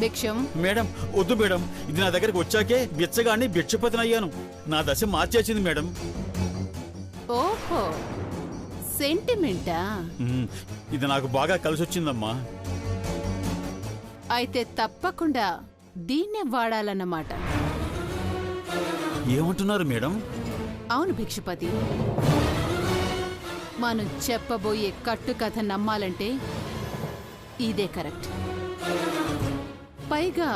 భిక్షం. Madam వద్దు madam, ఇది నా దగ్గరికి వచ్చాకే బిచ్చగాన్ని భిక్షపతినయ్యాను. నా దశ మార్చేసింది మేడం. ఓహో, సెంటిమెంటా? ఇది నాకు బాగా కలిసొచ్చిందమ్మా. అయితే తప్పకుండా దీన్నే వాడాలన్నమాట. ఏమంటున్నారు మేడం? అవును భిక్షపతి, మనం చెప్పబోయే కట్టుకథ నమ్మాలంటే ఇదే కరెక్ట్. పైగా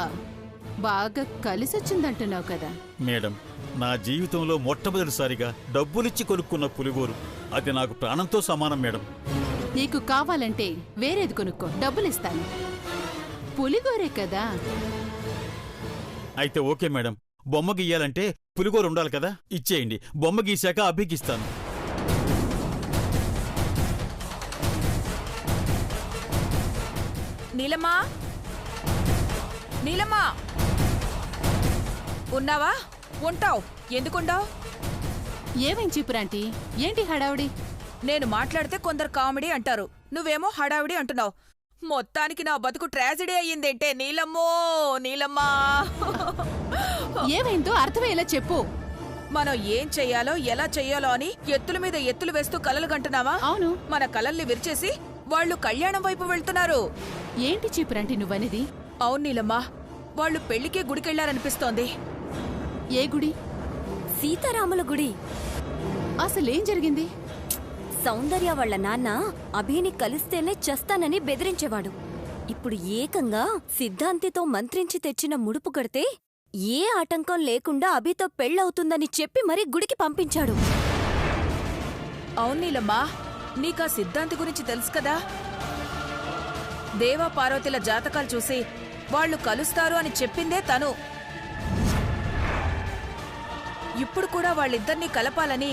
బాగా కలిసొచ్చిందంటున్నావు కదా. మేడం, నా జీవితంలో మొట్టమొదటిసారిగా డబ్బులిచ్చి కొనుక్కున్న పులిగోరు, అది నాకు ప్రాణంతో సమానం మేడం. నీకు కావాలంటే వేరేది కొనుక్కో, డబ్బులిస్తాను. పులిగోరే కదా. అయితే ఓకే మేడం, బొమ్మ గీయాలంటే పులిగోరు ఉండాలి కదా, ఇచ్చేయండి. బొమ్మ గీశాక అభిగిస్తాను. నీలమ్మా, నీలమ్మా, ఉన్నావా? ఉంటావు. ఎందుకుండావు? ఏమేం చీపురాంటీ, ఏంటి హడావుడి? నేను మాట్లాడితే కొందరు కామెడీ అంటారు, నువ్వేమో హడావిడి అంటున్నావు. మొత్తానికి నా బతుకు ట్రాజెడీ అయ్యిందేంటే నీలమ్మో, నీలమ్మా. ఏమైందో అర్థమయ్యేలా చెప్పు. మనం ఏం చెయ్యాలో ఎలా చెయ్యాలో అని ఎత్తుల మీద ఎత్తులు వేస్తూ కలలు కంటున్నావా? అవును. మన కలల్ని విరిచేసి వాళ్ళు కళ్యాణం వైపు వెళ్తున్నారు. ఏంటి చీపురాంటీ నువ్వనేది? అవును నీలమ్మా, వాళ్ళు పెళ్లికే గుడికెళ్లారనిపిస్తోంది. ఏ గుడి? సీతారాముల గుడి. అసలేం జరిగింది? సౌందర్య వాళ్ళ నాన్న అభిని కలిస్తేనే చస్తానని బెదిరించేవాడు. ఇప్పుడు ఏకంగా సిద్ధాంతితో మంత్రించి తెచ్చిన ముడుపు కడితే ఏ ఆటంకం లేకుండా అభితో పెళ్ళవుతుందని చెప్పి మరీ గుడికి పంపించాడు. అవును నీలమ్మా, నీకా సిద్ధాంతి గురించి తెలుసు కదా. దేవా పార్వతిల జాతకాలు చూసి వాళ్ళు కలుస్తారు అని చెప్పిందే తను. ఇప్పుడు కూడా వాళ్ళిద్దరినీ కలపాలని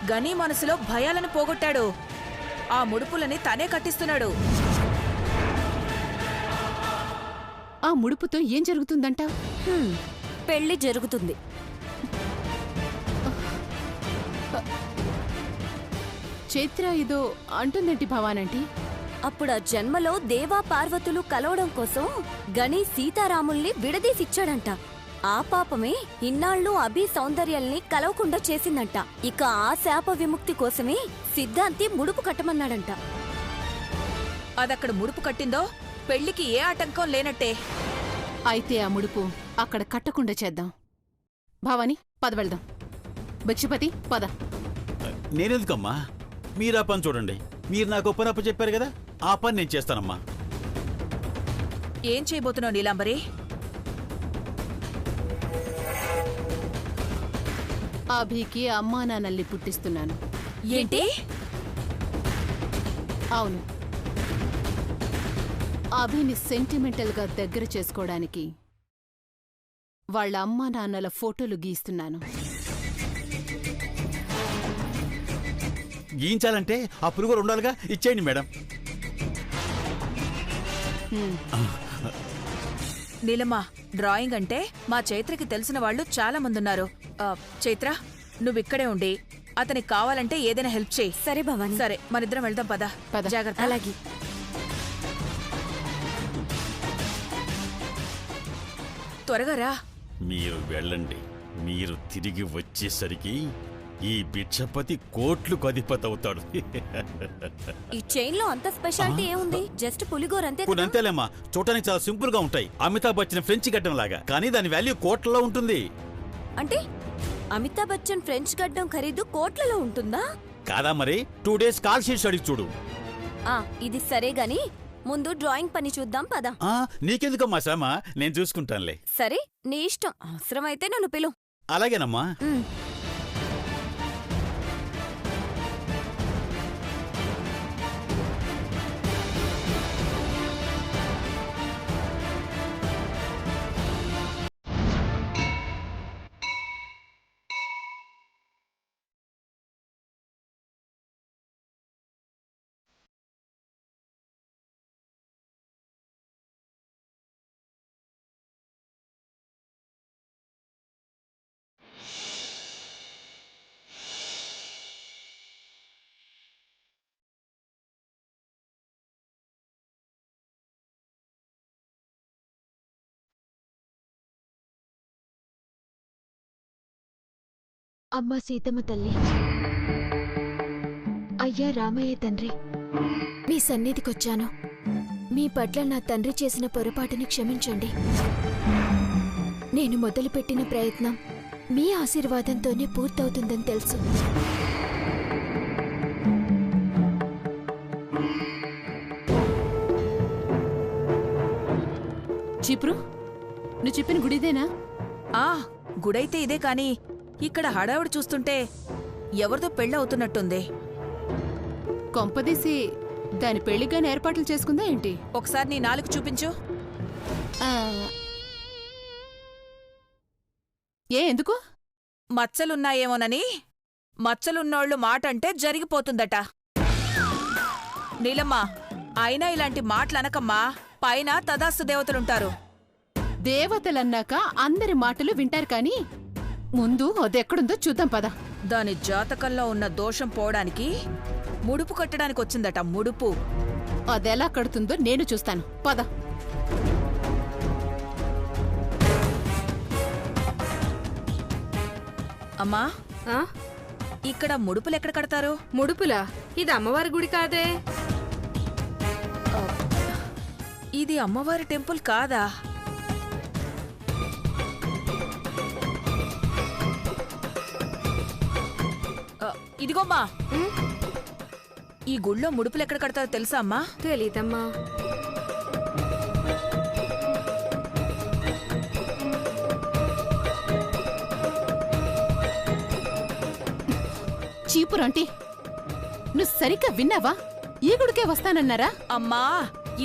గనీ మనసులో భయాలను పోగొట్టాడు. ఆ ముడుపులని తనే కట్టిస్తున్నాడు. ఆ ముడుపుతో ఏం జరుగుతుందంట? పెళ్లి జరుగుతుంది. చైత్ర ఏదో అంటుందేంటి భవానంటీ? అప్పుడా జన్మలో దేవా పార్వతులు కలవడం కోసం గణి సీతారాముల్ని విడదీసిచ్చాడంట. ఆ పాపమే ఇన్నాళ్ళు అభి సౌందర్యాల్ని కలవకుండా చేసిందంట. ఇక ఆ శాప విముక్తి కోసమే సిద్ధాంతి ముడుపు కట్టమన్నాడంట. అదక్కడ ముడుపు కట్టిందో పెళ్లికి ఏ ఆటంకం లేనట్టే. అయితే ఆ ముడుపు అక్కడ కట్టకుండా చేద్దాం. భవాని, పద వెళ్దాం. భిక్షపతి, పద. నేనెందుకమ్మా? మీరా పని చూడండి. మీరు నాకు పని అప్పు చెప్పారు కదా, ఆ పని నేను చేస్తానమ్మా. ఏం చేయబోతున్నావు నీలాంబరి? అభికి అమ్మా నాన్నల్ని పుట్టిస్తున్నాను. ఏంటి? అవును, అభిని సెంటిమెంటల్ గా దగ్గర చేసుకోవడానికి వాళ్ళ అమ్మా నాన్నల ఫోటోలు గీస్తున్నాను. గీయించాలంటే ఆ పులిగోరు ఉండాలిగా, ఇచ్చేయండి మేడం. నీలమ్మా, డ్రాయింగ్ అంటే మా చైత్రకి తెలిసిన వాళ్ళు చాలా మందున్నారు. చైత్ర, నువ్విక్కడే ఉండి అతనికి కావాలంటే ఏదైనా హెల్ప్ చేయి. సరే భవాని. సరే, మనిద్దరం వెళ్దాం. పద. జాగ్రత్త. అలాగే. త్వరగా రా. మీరు వెళ్ళండి. మీరు తిరిగి వచ్చేసరికి ఈ భిక్షపతి కోట్లకు అధిపతి అవుతాడు. ఈ చైన్ లో అంత స్పెషాలిటీ ఏముంది? జస్ట్ పులిగోరంతే. అంతేలేమ్మా, చూడటానికి చాలా సింపుల్ గా ఉంటాయి. అమితాబ్ బచ్చన్ ఫ్రెంచ్ గడ్డం లాగా, కానీ దాని వాల్యూ కోట్లలో ఉంటుంది. అంటే అమితాబ్ బచ్చన్ ఫ్రెంచ్ గడ్డం ఖరీదు కోట్లలో ఉంటుందా? కాదా మరి? 2 days కాల్ షీట్స్ అడిగి చూడు. ఇది సరే గాని ముందు డ్రాయింగ్ పని చూద్దాం పద. నీకెందుకమ్మా శ్రమ, నేను చూసుకుంటానులే. సరే, నీ ఇష్టం. అవసరమైతే నన్ను పిలు. అలాగేనమ్మా. అమ్మ సీతమ్మ తల్లి, అయ్యా రామయ్య తండ్రి, మీ సన్నిధికొచ్చాను. మీ పట్ల నా తండ్రి చేసిన పొరపాటుని క్షమించండి. నేను మొదలుపెట్టిన ప్రయత్నం మీ ఆశీర్వాదంతోనే పూర్తవుతుందని తెలుసు. చీపురు, నువ్వు చెప్పిన గుడిదేనా? ఆ గుడైతే ఇదే కాని ఇక్కడ హడావుడి చూస్తుంటే ఎవరితో పెళ్ళవుతున్నట్టుంది. కొంపదీసి దాని పెళ్లిగాని ఏర్పాట్లు చేసుకుందా ఏంటి? ఒకసారి నీ నాలుగు చూపించు. ఆ, ఎందుకు? మచ్చలున్నాయేమోనని. మచ్చలున్నోళ్లు మాట అంటే జరిగిపోతుందట. నీలమ్మా, అయినా ఇలాంటి మాటలనకమ్మా. పైన తదాస్తు దేవతలుంటారు. దేవతలన్నాక అందరి మాటలు వింటారు కాని ముందు అదెక్కడుందో చూద్దాం పద. దాని జాతకంలో ఉన్న దోషం పోవడానికి ముడుపు కట్టడానికి వచ్చిందట. ముడుపు అదెలా కడుతుందో నేను చూస్తాను పద. అమ్మా, ఆ? ఇక్కడ ముడుపులెక్కడ కడతారు? ముడుపులా? ఇది అమ్మవారి గుడి కాదే. ఇది అమ్మవారి టెంపుల్ కాదా? ఇదిగోమ్మా, ఈ గుళ్ళో ముడుపులెక్కడ కడతారో తెలుసా అమ్మా? తెలీదమ్మా. చీపురంటి, నువ్వు సరిగ్గా విన్నావా? ఈ గుడికే వస్తానన్నారా? అమ్మా,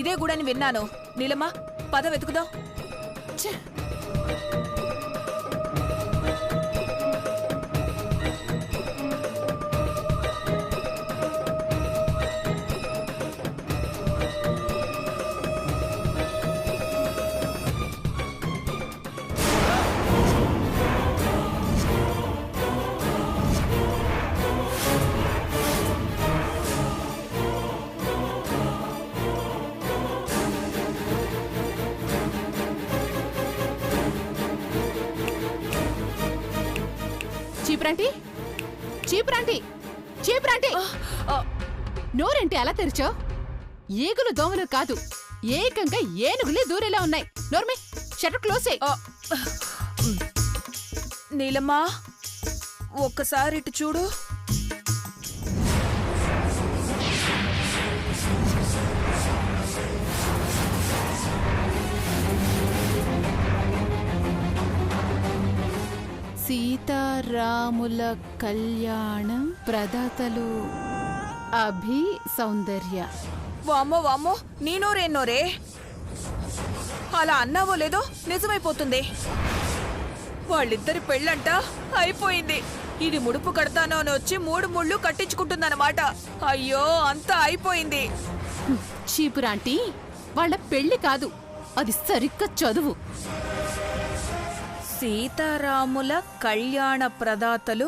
ఇదే గుడని విన్నాను. నీలమ్మా, పద వెతుకుదాం. ఛే! చీపురంటి, చీపురంటి, చీపురంటి! నోరేంటి అలా తెరిచావు? ఈగులు దోమలు కాదు, ఏకంగా ఏనుగులే దూరేలా ఉన్నాయి. నోర్మి, షట్టర్ క్లోజ్ చేయి. నీలమ్మా, ఒక్కసారి ఇటు చూడు. సీతారాముల కళ్యాణం, ప్రదాతలు అభి సౌందర్య. వామ్మో వామ్మో, నీ నోరేం నోరే? అలా అన్నావో లేదో నిజమైపోతుంది. వాళ్ళిద్దరి పెళ్ళంట అయిపోయింది. ఇది ముడుపు కడతాను అని వచ్చి 3 ముళ్ళు కట్టించుకుంటుందన్నమాట. అయ్యో, అంతా అయిపోయింది. చీపురాంటి, వాళ్ళ పెళ్లి కాదు, అది సరిగ్గా చదువు. సీతారాముల కళ్యాణ ప్రదాతలు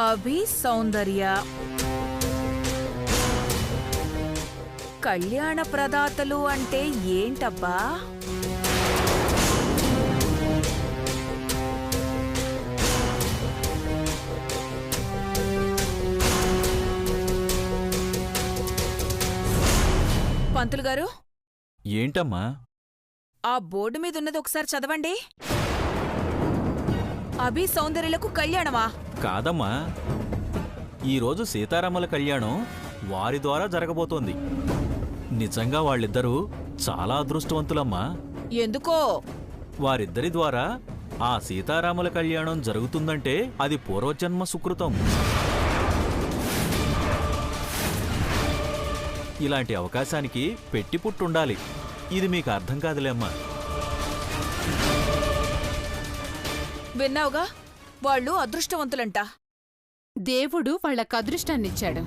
అభి సౌందర్య. కళ్యాణ ప్రదాతలు అంటే ఏంటబ్బా? పంతులు గారు, ఏంటమ్మా? ఆ బోర్డు మీద ఉన్నది ఒకసారి చదవండి. అభి సౌందర్యలకు కళ్యాణమా? కాదమ్మా, ఈరోజు సీతారాముల కళ్యాణం వారి ద్వారా జరగబోతోంది. నిజంగా వాళ్ళిద్దరూ చాలా అదృష్టవంతులమ్మా. ఎందుకో? వారిద్దరి ద్వారా ఆ సీతారాముల కళ్యాణం జరుగుతుందంటే అది పూర్వజన్మ సుకృతం. ఇలాంటి అవకాశానికి పెట్టి పుట్టుండాలి. ఇది మీకు అర్థం కాదులేమ్మా. విన్నావుగా, వాళ్ళు అదృష్టవంతులంట. దేవుడు వాళ్ళకు అదృష్టాన్నిచ్చాడు,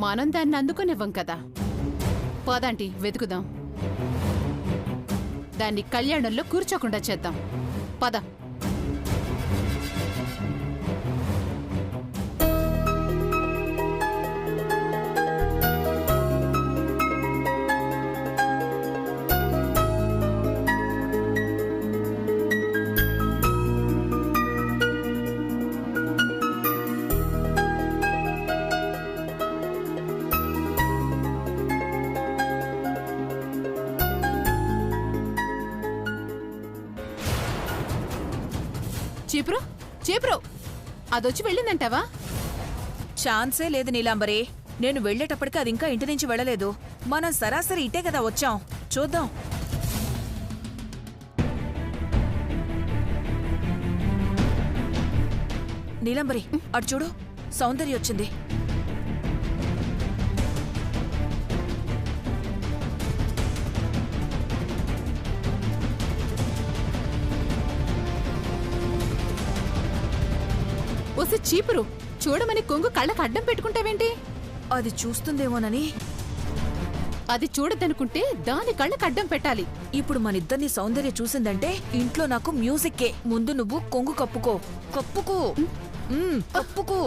మనం దాన్ని అందుకునివ్వం కదా. పదండి వెతుకుదాం, దాన్ని కళ్యాణంలో కూర్చోకుండా చేద్దాం. పద. చీపురు చీపురు అదొచ్చి వెళ్ళిందంటావా? ఛాన్సే లేదు నీలాంబరి. నేను వెళ్లేటప్పటికి అది ఇంకా ఇంటి నుంచి వెళ్ళలేదు. మనం సరాసరి ఇటే కదా వచ్చాం. చూద్దాం. నీలాంబరి, అటు చూడు, సౌందర్య వచ్చింది. వస్తే చీపురు చూడమని కొంగు కళ్ళకు అడ్డం పెట్టుకుంటావేంటి? అది చూస్తుందేమోనని. అది చూడదనుకుంటే దాని కళ్ళకు అడ్డం పెట్టాలి. ఇప్పుడు మనిద్దరిని సౌందర్య చూసిందంటే ఇంట్లో నాకు మ్యూజిక్కే. ముందు నువ్వు కొంగు కప్పుకో. కప్పుకో. కప్పుకో.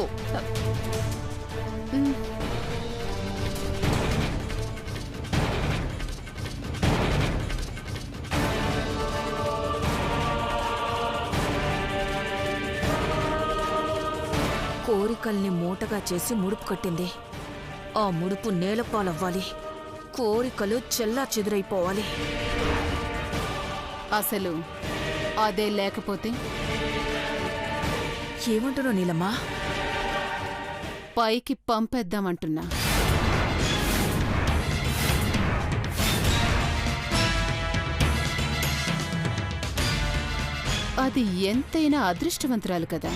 కోరికల్ని మూటగా చేసి ముడుపు కట్టింది. ఆ ముడుపు నేలపాలవ్వాలి. కోరికలు చెల్లా చెదురైపోవాలి. అసలు అదే లేకపోతే ఏమంటున్నావు నీలమ్మా? పైకి పంపేద్దామంటున్నా. అది ఎంతైనా అదృష్టవంతురాలు కదా.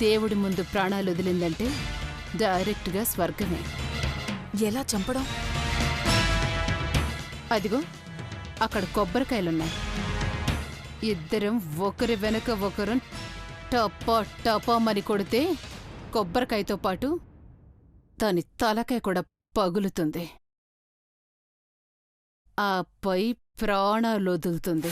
దేవుడి ముందు ప్రాణాలు వదిలిందంటే డైరెక్ట్గా స్వర్గమే. ఎలా చంపడం? అదిగో అక్కడ కొబ్బరికాయలున్నాయి. ఇద్దరం ఒకరి వెనక ఒకరు టపా టపామని కొడితే కొబ్బరికాయతో పాటు దాని తలకాయ కూడా పగులుతుంది. ఆపై ప్రాణాలు వదులుతుంది.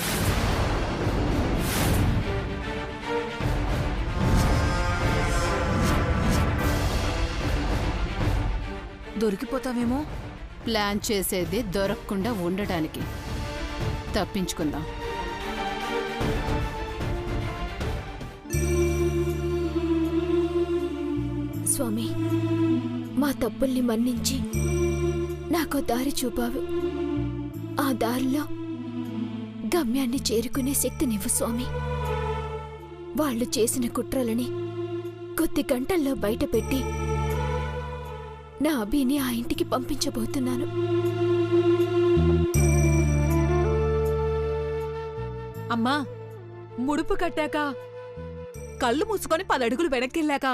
దొరికిపోతావేమో. ప్లాన్ చేసేది దొరకకుండా ఉండడానికి. తప్పించుకుందాం. స్వామి, మా తప్పుల్ని మన్నించి నాకో దారి చూపావు. ఆ దారిలో గమ్యాన్ని చేరుకునే శక్తినివ్వు స్వామి. వాళ్ళు చేసిన కుట్రలని కొద్ది గంటల్లో బయటపెట్టి నా అభిని ఆ ఇంటికి పంపించబోతున్నాను. అమ్మా, ముడుపు కట్టాక కళ్ళు మూసుకొని 10 అడుగులు వెనక్కెళ్ళాక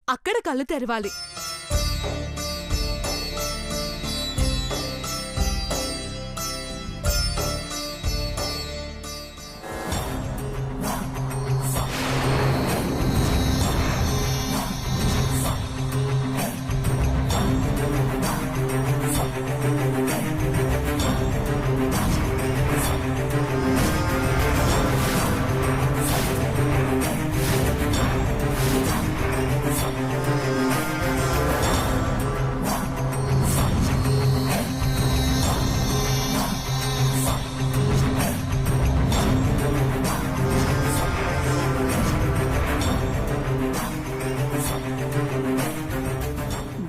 అక్కడ కళ్ళు తెరవాలి.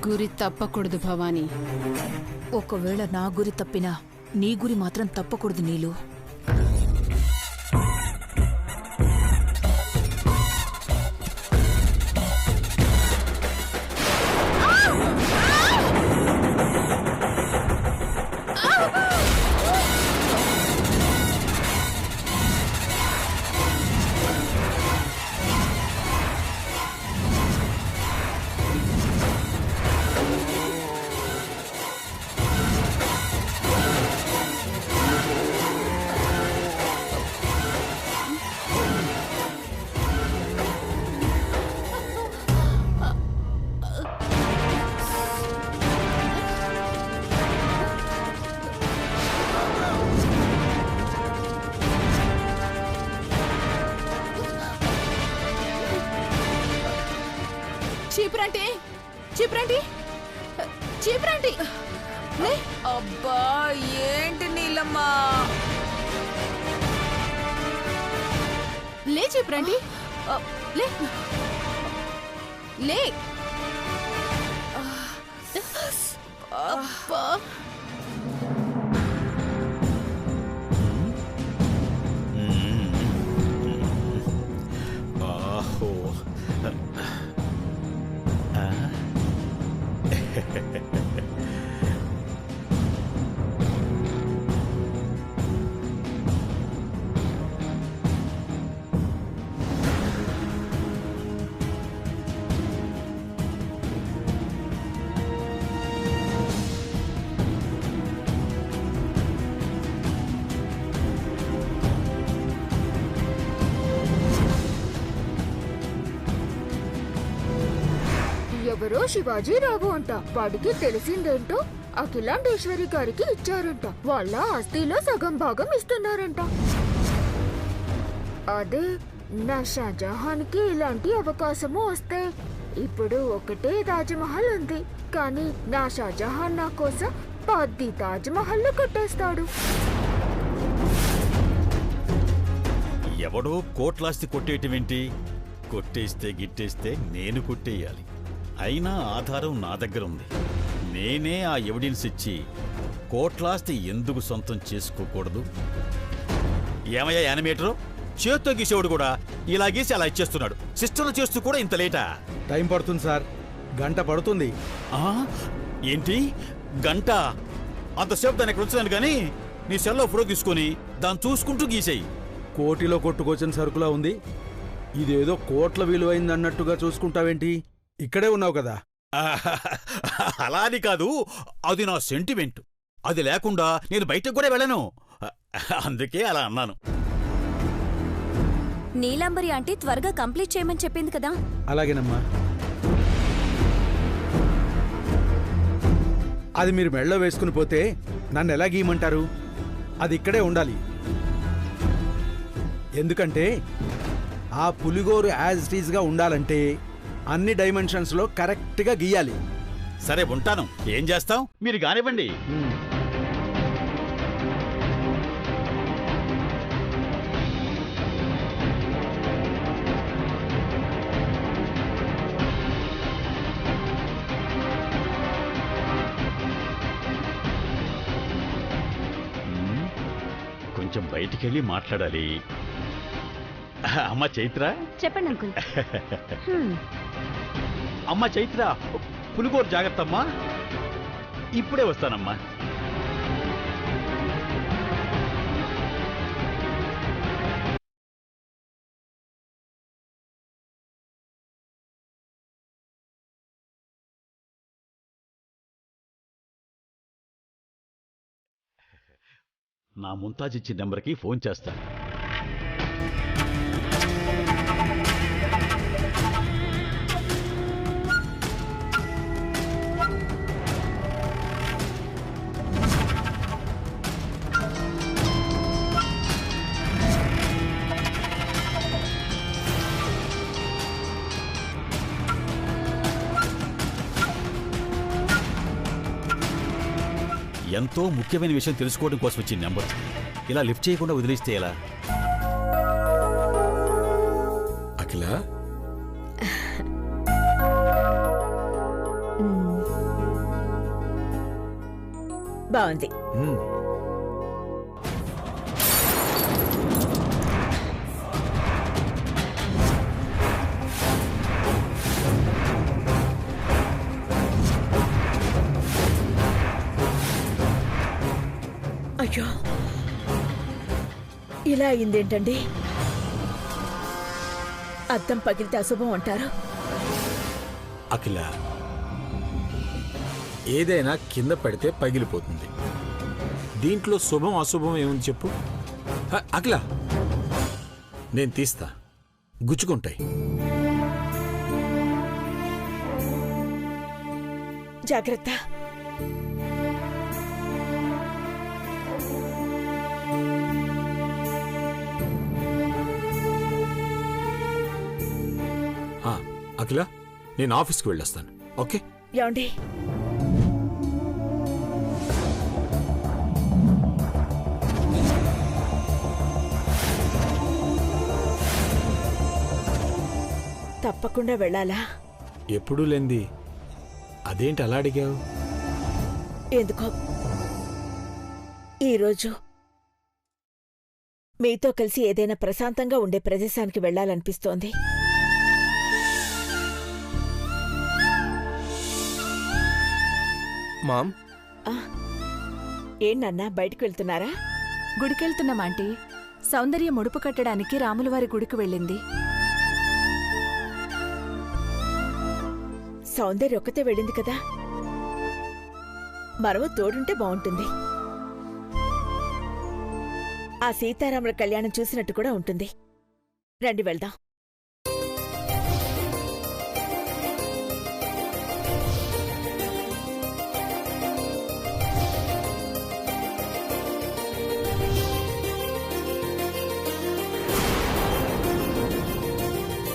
గురి తప్పకూడదు భవానీ. ఒకవేళ నా గురి తప్పినా నీ గురి మాత్రం తప్పకూడదు నీలు. చీపురంటి చీపురంటి చీపురంటి. అబ్బా, ఏంటి నీలమ్మా? లే చీపురంటి, లే లే. అబ్బా, ఎవరో శివాజీరావు అంట. వాడికి తెలిసిందేంటో అఖిలాండేశ్వరి గారికి ఇచ్చారంట. వాళ్ళ ఆస్తిలో సగం భాగం ఇస్తున్నారంట. అదే నా షాజహాన్కి ఇలాంటి అవకాశము వస్తే ఇప్పుడు ఒకటే తాజ్మహల్ ఉంది, కానీ నా షాజహాన్ నా కోసం 10 తాజ్మహల్లు కట్టేస్తాడు. ఎవడో కోట్లాస్తి కొట్టేయటమేంటి? కొట్టేస్తే గిట్టేస్తే నేను కొట్టేయాలి. అయినా ఆధారం నా దగ్గర ఉంది. నేనే ఆ ఎవిడెన్స్ ఇచ్చి కోట్లాస్తి ఎందుకు సొంతం చేసుకోకూడదు? ఏమయ్యా యానిమేటరు, చేత్తో గీసేవాడు కూడా ఇలా గీసి అలా ఇచ్చేస్తున్నాడు. సిస్టర్లు చేస్తూ కూడా ఇంత లేటా? టైం పడుతుంది సార్, గంట పడుతుంది. ఏంటి గంట? అంతసేపు దాన్ని ఎక్కడ ఉంచుతాను కానీ నీ సెల్లో ఫోటో తీసుకొని దాన్ని చూసుకుంటూ గీసేయి. కోటిలో కొట్టుకొచ్చిన సరుకులా ఉంది. ఇదేదో కోట్ల విలువైంది అన్నట్టుగా చూసుకుంటావేంటి? ఇక్కడే ఉన్నావు కదా. అలా అని కాదు, అది నా సెంటిమెంట్. అది లేకుండా నేను బయటకు కూడా వెళ్ళను. అందుకే అలా అన్నాను. నీలాంబరి ఆంటీ త్వరగా కంప్లీట్ చేయమని చెప్పింది కదా. అలాగేనమ్మా. అది మీరు మెళ్ళో వేసుకుని పోతే నన్ను ఎలా గీయమంటారు? అది ఇక్కడే ఉండాలి. ఎందుకంటే ఆ పులిగోరు యాజ్ ఇట్ ఈజ్గా ఉండాలంటే అన్ని డైమెన్షన్స్లో కరెక్ట్గా గీయాలి. సరే ఉంటాను, ఏం చేస్తాం, మీరు కానివ్వండి. కొంచెం బయటికెళ్ళి మాట్లాడాలి. అమ్మ చైత్ర. చెప్పండి అంకుల్. అమ్మ చైత్ర, పులిగోరు జాగ్రత్తమ్మా. ఇప్పుడే వస్తానమ్మా. నా ముంతాజ్ ఇచ్చిన నెంబర్కి ఫోన్ చేస్తాను. ఎంతో ముఖ్యమైన విషయం తెలుసుకోవడం కోసం వచ్చిన నెంబర్. ఇలా లిఫ్ట్ చేయకుండా వదిలేస్తే ఎలా? అఖిల, బాగుంది. అయ్యో, ఇలా అయిందేంటండి? అద్దం పగిలితే అశుభం అంటారు. అఖిల, ఏదైనా కింద పడితే పగిలిపోతుంది. దీంట్లో శుభం అశుభం ఏముంది చెప్పు? అఖిల, నేను తీస్తా, గుచ్చుకుంటాయి. జాగ్రత్త. అఖిల, నేను ఆఫీస్కి వెళ్ళొస్తాను. ఓకే? యాండి, తప్పకుండా వెళ్ళాలా? ఎప్పుడూ లేంది అదేంటి అలా అడిగావు? ఎందుకో ఈరోజు మీతో కలిసి ఏదైనా ప్రశాంతంగా ఉండే ప్రదేశానికి వెళ్ళాలనిపిస్తోంది. మామ్ ఏంటన్నా బయటికి వెళ్తున్నారా? గుడికెళ్తున్నాం ఆంటీ. సౌందర్య ముడుపు కట్టడానికి రాములవారి గుడికి వెళ్ళింది. సౌందర్య ఒక్కతే వెళ్ళింది కదా, మరో తోడుంటే బాగుంటుంది. ఆ సీతారాముల కళ్యాణం చూసినట్టు కూడా ఉంటుంది. రండి వెళ్దాం.